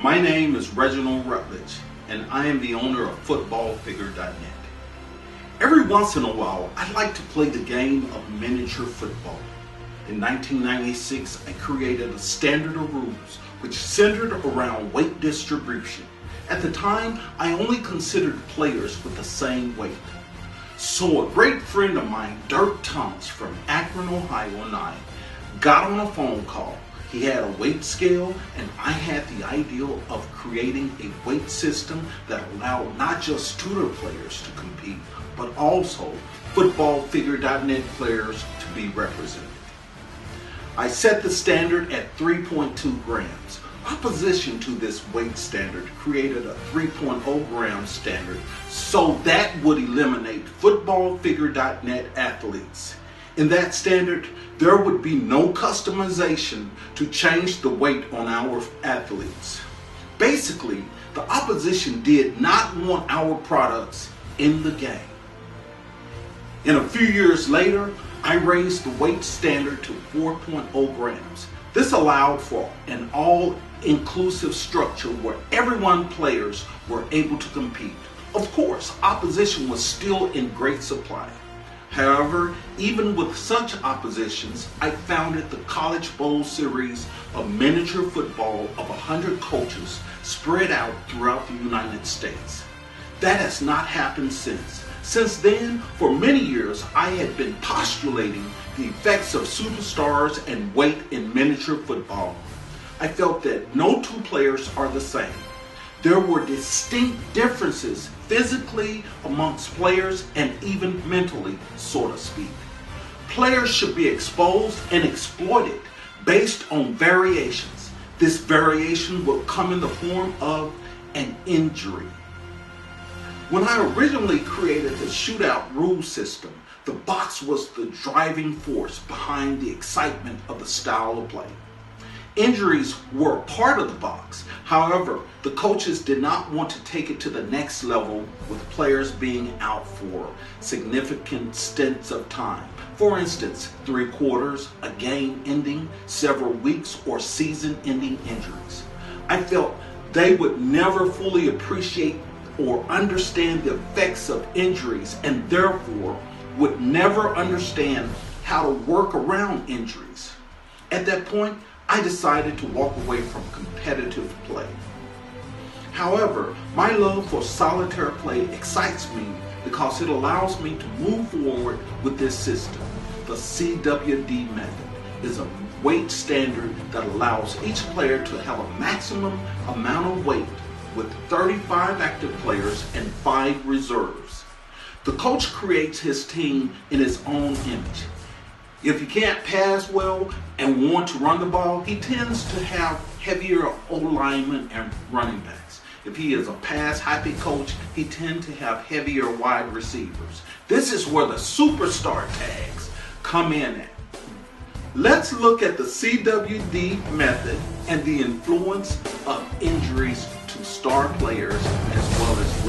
My name is Reginald Rutledge, and I am the owner of footballfigure.net. Every once in a while, I like to play the game of miniature football. In 1996, I created a standard of rules which centered around weight distribution. At the time, I only considered players with the same weight. So a great friend of mine, Dirk Thomas from Akron, Ohio, and I got on a phone call. He had a weight scale, and I had the idea of creating a weight system that allowed not just tutor players to compete, but also footballfigure.net players to be represented. I set the standard at 3.2 grams. Opposition to this weight standard created a 3.0 gram standard, so that would eliminate footballfigure.net athletes. In that standard, there would be no customization to change the weight on our athletes. Basically, the opposition did not want our products in the game. And a few years later, I raised the weight standard to 4.0 grams. This allowed for an all-inclusive structure where players were able to compete. Of course, opposition was still in great supply. However, even with such oppositions, I founded the College Bowl series of miniature football of 100 coaches spread out throughout the United States. That has not happened since. Since then, for many years, I had been postulating the effects of superstars and weight in miniature football. I felt that no two players are the same. There were distinct differences physically amongst players and even mentally, so to speak. Players should be exposed and exploited based on variations. This variation will come in the form of an injury. When I originally created the shootout rule system, the box was the driving force behind the excitement of the style of play. Injuries were a part of the box. However, the coaches did not want to take it to the next level with players being out for significant stints of time. For instance, 3 quarters, a game ending, several weeks, or season-ending injuries. I felt they would never fully appreciate or understand the effects of injuries and therefore would never understand how to work around injuries. At that point, I decided to walk away from competitive play. However, my love for solitaire play excites me because it allows me to move forward with this system. The CWD method is a weight standard that allows each player to have a maximum amount of weight with 35 active players and 5 reserves. The coach creates his team in his own image. If he can't pass well and want to run the ball, he tends to have heavier O-linemen and running backs. If he is a pass-happy coach, he tends to have heavier wide receivers. This is where the superstar tags come in at. Let's look at the CWD method and the influence of injuries to star players as well as